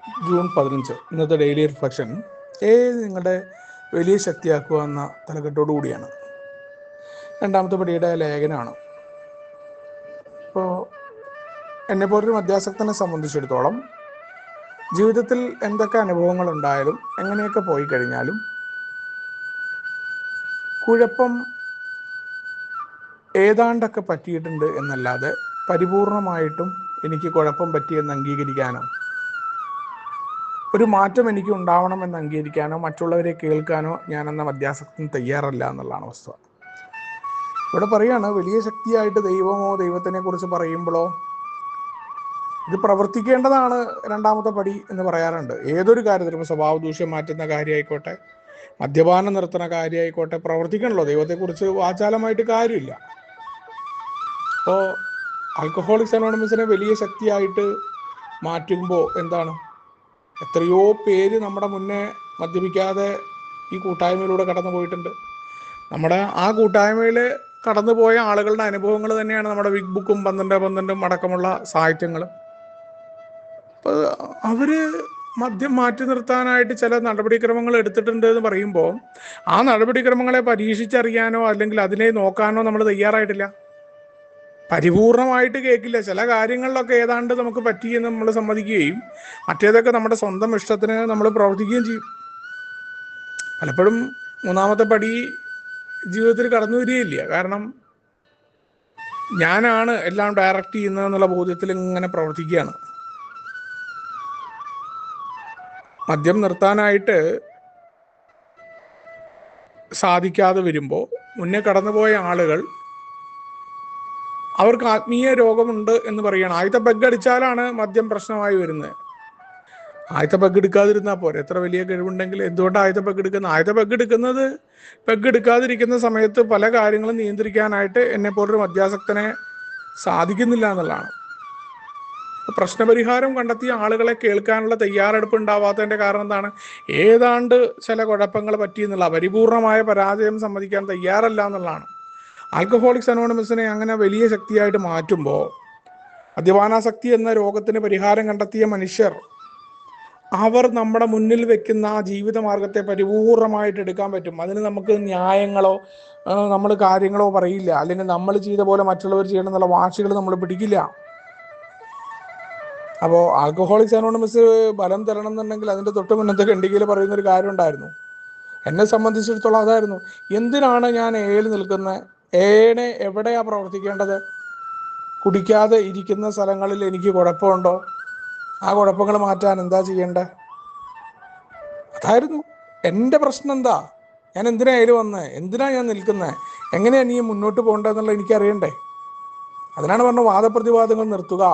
June 15 ഇന്നത്തെ daily reflection ഏത് നിങ്ങളുടെ വലിയ ശക്തിയാക്കുക എന്ന തലക്കെട്ടോടു കൂടിയാണ്. രണ്ടാമത്തെ പടിയുടെ ലേഖനമാണ്. ഇപ്പോൾ എന്നെപ്പോലൊരു മദ്യാസക്തനെ സംബന്ധിച്ചിടത്തോളം ജീവിതത്തിൽ എന്തൊക്കെ അനുഭവങ്ങൾ ഉണ്ടായാലും എങ്ങനെയൊക്കെ പോയി കഴിഞ്ഞാലും കുഴപ്പം ഏതാണ്ടൊക്കെ പറ്റിയിട്ടുണ്ട് എന്നല്ലാതെ പരിപൂർണമായിട്ടും എനിക്ക് കുഴപ്പം പറ്റിയെന്ന് അംഗീകരിക്കാനോ ഒരു മാറ്റം എനിക്ക് ഉണ്ടാവണമെന്ന് അംഗീകരിക്കാനോ മറ്റുള്ളവരെ കേൾക്കാനോ ഞാനെന്ന മദ്യാസക്തൻ തയ്യാറല്ല എന്നുള്ളതാണ് വസ്തുത. ഇവിടെ പറയുകയാണ്, വലിയ ശക്തിയായിട്ട് ദൈവമോ ദൈവത്തിനെ കുറിച്ച് പറയുമ്പോഴോ ഇത് പ്രവർത്തിക്കേണ്ടതാണ് രണ്ടാമത്തെ പടി എന്ന് പറയാറുണ്ട്. ഏതൊരു കാര്യത്തിലും ഇപ്പോൾ സ്വഭാവ ദൂഷ്യം മാറ്റുന്ന കാര്യമായിക്കോട്ടെ, മദ്യപാനം നിർത്തുന്ന കാര്യമായിക്കോട്ടെ, പ്രവർത്തിക്കണല്ലോ. ദൈവത്തെക്കുറിച്ച് വാചാലമായിട്ട് കാര്യമില്ല. അപ്പോൾ ആൽക്കഹോളിക്സ് അനോണിമസിനെ വലിയ ശക്തിയായിട്ട് മാറ്റുമ്പോൾ എന്താണ്, എത്രയോ പേര് നമ്മുടെ മുന്നേ മദ്യപിക്കാതെ ഈ കൂട്ടായ്മയിലൂടെ കടന്നു പോയിട്ടുണ്ട്. നമ്മുടെ ആ കൂട്ടായ്മയിൽ കടന്നുപോയ ആളുകളുടെ അനുഭവങ്ങൾ തന്നെയാണ് നമ്മുടെ ബിഗ് ബുക്കും 12 അടക്കമുള്ള സാഹിത്യങ്ങൾ. അപ്പോൾ അവർ മദ്യം മാറ്റി നിർത്താനായിട്ട് ചില നടപടിക്രമങ്ങൾ എടുത്തിട്ടുണ്ട് എന്ന് പറയുമ്പോൾ ആ നടപടിക്രമങ്ങളെ പരീക്ഷിച്ചറിയാനോ അല്ലെങ്കിൽ അതിനെ നോക്കാനോ നമ്മൾ തയ്യാറായിട്ടില്ല. പരിപൂർണമായിട്ട് കേൾക്കില്ല. ചില കാര്യങ്ങളിലൊക്കെ ഏതാണ്ട് നമുക്ക് പറ്റിയെന്ന് നമ്മൾ സമ്മതിക്കുകയും മറ്റേതൊക്കെ നമ്മുടെ സ്വന്തം ഇഷ്ടത്തിന് നമ്മൾ പ്രവർത്തിക്കുകയും ചെയ്യും. പലപ്പോഴും മൂന്നാമത്തെ പടി ജീവിതത്തിൽ കടന്നു വരികയില്ല. കാരണം ഞാനാണ് എല്ലാം ഡയറക്റ്റ് ചെയ്യുന്നതെന്നുള്ള ബോധ്യത്തിൽ ഇങ്ങനെ പ്രവർത്തിക്കുകയാണ്. മദ്യം നിർത്താനായിട്ട് സാധിക്കാതെ വരുമ്പോൾ മുന്നേ കടന്നുപോയ ആളുകൾ അവർക്ക് ആത്മീയ രോഗമുണ്ട് എന്ന് പറയുകയാണ്. ആദ്യത്തെ പെഗ് അടിച്ചാലാണ് മദ്യം പ്രശ്നമായി വരുന്നത്. ആദ്യത്തെ പെഗ് എടുക്കാതിരുന്നാൽ പോരെ. എത്ര വലിയ കഴിവുണ്ടെങ്കിൽ എന്തുകൊണ്ടാണ് ആദ്യത്തെ പെഗ് എടുക്കുന്നത്? ആദ്യത്തെ പെഗ് എടുക്കാതിരിക്കുന്ന സമയത്ത് പല കാര്യങ്ങളും നിയന്ത്രിക്കാനായിട്ട് എന്നെപ്പോലൊരു മദ്യാസക്തനെ സാധിക്കുന്നില്ല എന്നുള്ളതാണ്. പ്രശ്നപരിഹാരം കണ്ടെത്തിയ ആളുകളെ കേൾക്കാനുള്ള തയ്യാറെടുപ്പ് ഉണ്ടാവാത്തതിൻ്റെ കാരണം എന്താണ്? ഏതാണ്ട് ചില കുഴപ്പങ്ങൾ പറ്റിയെന്നുള്ള പരിപൂർണമായ പരാജയം സമ്മതിക്കാൻ തയ്യാറല്ല എന്നുള്ളതാണ്. ആൽക്കഹോളിക്സ് അനോണിമസിനെ അങ്ങനെ വലിയ ശക്തിയായിട്ട് മാറ്റുമ്പോൾ മദ്യപാനാസക്തി എന്ന രോഗത്തിന് പരിഹാരം കണ്ടെത്തിയ മനുഷ്യർ അവർ നമ്മുടെ മുന്നിൽ വെക്കുന്ന ആ ജീവിതമാർഗത്തെ പരിപൂർണമായിട്ട് എടുക്കാൻ പറ്റും. അതിന് നമുക്ക് ന്യായങ്ങളോ നമ്മൾ കാര്യങ്ങളോ പറയില്ല. അല്ലെങ്കിൽ നമ്മൾ ചെയ്ത പോലെ മറ്റുള്ളവർ ചെയ്യണം എന്നുള്ള വാശികൾ നമ്മൾ പിടിക്കില്ല. അപ്പോൾ ആൽക്കഹോളിക്സ് അനോണിമസ് ബലം തരണം എന്നുണ്ടെങ്കിൽ അതിൻ്റെ തൊട്ട് മുന്നത്തെ ഖണ്ഡികയിൽ പറയുന്നൊരു കാര്യം ഉണ്ടായിരുന്നു. എന്നെ സംബന്ധിച്ചിടത്തോളം അതായിരുന്നു, എന്തിനാണ് ഞാൻ ഏയിൽ നിൽക്കുന്നത്? ഏനെ എവിടെയാണ് പ്രവർത്തിക്കേണ്ടത്? കുടിക്കാതെ ഇരിക്കുന്ന സ്ഥലങ്ങളിൽ എനിക്ക് കുഴപ്പമുണ്ടോ? ആ കുഴപ്പങ്ങൾ മാറ്റാൻ എന്താ ചെയ്യേണ്ടത്? അതായിരുന്നു എൻ്റെ പ്രശ്നം. എന്താ, ഞാൻ എന്തിനാ അതിൽ വന്നത്? എന്തിനാ ഞാൻ നിൽക്കുന്നത്? എങ്ങനെയാണ് നീ മുന്നോട്ട് പോകേണ്ടതെന്നുള്ള എനിക്കറിയണ്ടേ? അതിനാണ് പറഞ്ഞത് വാദപ്രതിവാദങ്ങൾ നിർത്തുക.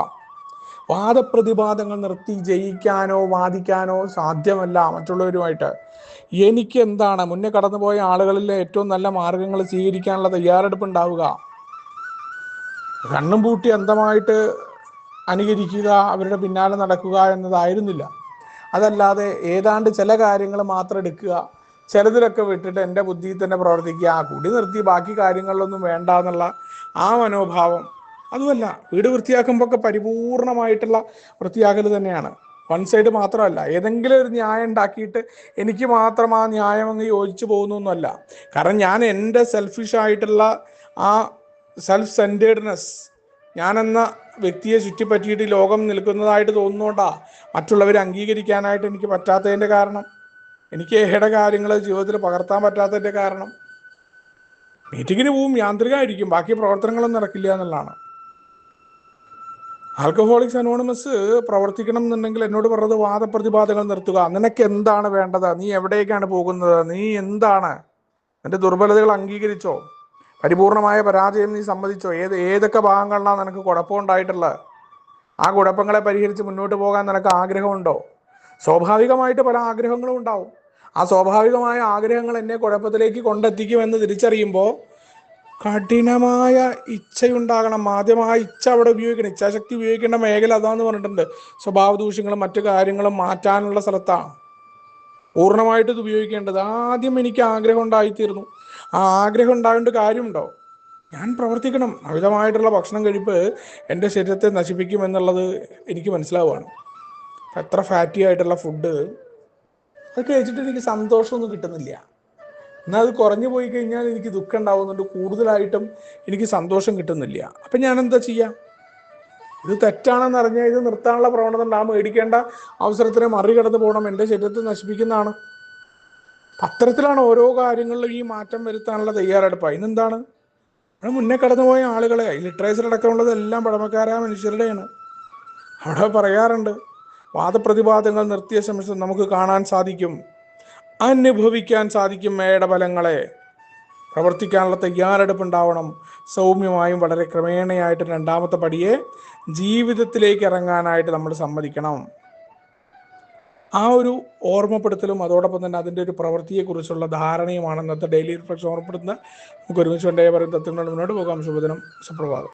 വാദപ്രതിവാദങ്ങൾ നിർത്തി ജയിക്കാനോ വാദിക്കാനോ സാധ്യമല്ല മറ്റുള്ളവരുമായിട്ട്. എനിക്ക് എന്താണ് മുന്നേ കടന്നുപോയ ആളുകളിലെ ഏറ്റവും നല്ല മാർഗങ്ങൾ സ്വീകരിക്കാനുള്ള തയ്യാറെടുപ്പ് ഉണ്ടാവുക. കണ്ണും പൂട്ടി അന്ധമായിട്ട് അനുകരിക്കുക, അവരുടെ പിന്നാലെ നടക്കുക എന്നതായിരുന്നില്ല. അതല്ലാതെ ഏതാണ്ട് ചില കാര്യങ്ങൾ മാത്രം എടുക്കുക, ചിലതിലൊക്കെ വിട്ടിട്ട് എൻ്റെ ബുദ്ധിയിൽ തന്നെ പ്രവർത്തിക്കുക, കുടി നിർത്തി ബാക്കി കാര്യങ്ങളിലൊന്നും വേണ്ട എന്നുള്ള ആ മനോഭാവം അതുമല്ല. വീട് വൃത്തിയാക്കുമ്പോൾ ഒക്കെ പരിപൂർണമായിട്ടുള്ള വൃത്തിയാക്കൽ തന്നെയാണ്. വൺ സൈഡ് മാത്രമല്ല. ഏതെങ്കിലും ഒരു ന്യായം ഉണ്ടാക്കിയിട്ട് എനിക്ക് മാത്രം ആ ന്യായം അങ്ങ് യോജിച്ചു പോകുന്നൊന്നുമല്ല. കാരണം ഞാൻ എൻ്റെ സെൽഫിഷായിട്ടുള്ള ആ സെൽഫ് സെൻറ്റേർഡ്നെസ്, ഞാനെന്ന വ്യക്തിയെ ചുറ്റിപ്പറ്റിയിട്ട് ലോകം നിൽക്കുന്നതായിട്ട് തോന്നുന്നോണ്ടാ മറ്റുള്ളവരെ അംഗീകരിക്കാനായിട്ട് എനിക്ക് പറ്റാത്തതിൻ്റെ കാരണം, എനിക്ക് ഏഹയുടെ കാര്യങ്ങൾ ജീവിതത്തിൽ പകർത്താൻ പറ്റാത്തതിൻ്റെ കാരണം. മീറ്റിങ്ങിന് പോവും, യാന്ത്രികമായിരിക്കും, ബാക്കി പ്രവർത്തനങ്ങളൊന്നും നടക്കില്ല എന്നുള്ളതാണ്. ആൽക്കഹോളിക്സ് അനോണിമസ് പ്രവർത്തിക്കണം എന്നുണ്ടെങ്കിൽ എന്നോട് പറഞ്ഞത് വാദപ്രതിവാദങ്ങൾ നിർത്തുക. നിനക്ക് എന്താണ് വേണ്ടത്? നീ എവിടേക്കാണ് പോകുന്നത്? നീ എന്താണ്? നിന്റെ ദുർബലതകൾ അംഗീകരിച്ചോ? പരിപൂർണമായ പരാജയം നീ സമ്മതിച്ചോ? ഏതൊക്കെ ഭാഗങ്ങളിലാണ് നിനക്ക് കുഴപ്പമുണ്ടായിട്ടുള്ളത്? ആ കുഴപ്പങ്ങളെ പരിഹരിച്ച് മുന്നോട്ട് പോകാൻ നിനക്ക് ആഗ്രഹമുണ്ടോ? സ്വാഭാവികമായിട്ട് പല ആഗ്രഹങ്ങളും ഉണ്ടാവും. ആ സ്വാഭാവികമായ ആഗ്രഹങ്ങൾ എന്നെ കുഴപ്പത്തിലേക്ക് കൊണ്ടെത്തിക്കുമെന്ന് തിരിച്ചറിയുമ്പോൾ കഠിനമായ ഇച്ഛയുണ്ടാകണം. ആദ്യമായ ഇച്ഛ അവിടെ ഉപയോഗിക്കണം. ഇച്ഛാശക്തി ഉപയോഗിക്കേണ്ട മേഖല അതാന്ന് പറഞ്ഞിട്ടുണ്ട്. സ്വഭാവ ദൂഷ്യങ്ങളും മറ്റു കാര്യങ്ങളും മാറ്റാനുള്ള സ്ഥലത്താണ് പൂർണ്ണമായിട്ട് ഇത് ഉപയോഗിക്കേണ്ടത്. ആദ്യം എനിക്ക് ആഗ്രഹം ഉണ്ടായിത്തീർന്നു. ആ ആഗ്രഹം ഉണ്ടാകേണ്ട കാര്യമുണ്ടോ? ഞാൻ പ്രവർത്തിക്കണം. അമിതമായിട്ടുള്ള ഭക്ഷണം കഴിപ്പ് എൻ്റെ ശരീരത്തെ നശിപ്പിക്കും എന്നുള്ളത് എനിക്ക് മനസ്സിലാവുകയാണ്. എത്ര ഫാറ്റി ആയിട്ടുള്ള ഫുഡ് അത് കഴിച്ചിട്ട് എനിക്ക് സന്തോഷമൊന്നും കിട്ടുന്നില്ല. എന്നാൽ അത് കുറഞ്ഞു പോയി കഴിഞ്ഞാൽ എനിക്ക് ദുഃഖം ഉണ്ടാവുന്നുണ്ട്, കൂടുതലായിട്ടും എനിക്ക് സന്തോഷം കിട്ടുന്നില്ല. അപ്പം ഞാൻ എന്താ ചെയ്യാം? ഇത് തെറ്റാണെന്ന് അറിഞ്ഞാൽ ഇത് നിർത്താനുള്ള പ്രവണത ഉണ്ട്. ആ മേടിക്കേണ്ട അവസരത്തിനെ മറികടന്ന് പോകണം, എൻ്റെ ശരീരത്തെ നശിപ്പിക്കുന്നതാണ്. അത്തരത്തിലാണ് ഓരോ കാര്യങ്ങളിലും ഈ മാറ്റം വരുത്താനുള്ള തയ്യാറെടുപ്പ്. അതിനെന്താണ്? അവിടെ മുന്നേ കടന്നുപോയ ആളുകളെ, ലിറ്ററേച്ചർ അടക്കമുള്ളത് എല്ലാം പഴമക്കാരായ മനുഷ്യരുടെയാണ്. അവിടെ പറയാറുണ്ട്, വാദപ്രതിവാദങ്ങൾ നിർത്തിയ ശേഷം നമുക്ക് കാണാൻ സാധിക്കും, അനുഭവിക്കാൻ സാധിക്കും മേയുടെ ഫലങ്ങളെ. പ്രവർത്തിക്കാനുള്ള തയ്യാറെടുപ്പ് ഉണ്ടാവണം. സൗമ്യമായും വളരെ ക്രമേണയായിട്ട് രണ്ടാമത്തെ പടിയെ ജീവിതത്തിലേക്ക് ഇറങ്ങാനായിട്ട് നമ്മൾ സമ്മതിക്കണം. ആ ഒരു ഓർമ്മപ്പെടുത്തലും അതോടൊപ്പം തന്നെ അതിൻ്റെ ഒരു പ്രവൃത്തിയെക്കുറിച്ചുള്ള ധാരണയുമാണ് ഇന്നത്തെ ഡെയിലി റിഫ്ലക്ഷൻ ഓർമ്മപ്പെടുത്തുന്നത്. നമുക്ക് ഒരുമിച്ച് കൊണ്ടേ പറയും തത്വങ്ങളുടെ മുന്നോട്ട് പോകാം. ശുഭദിനം, സുപ്രഭാതം.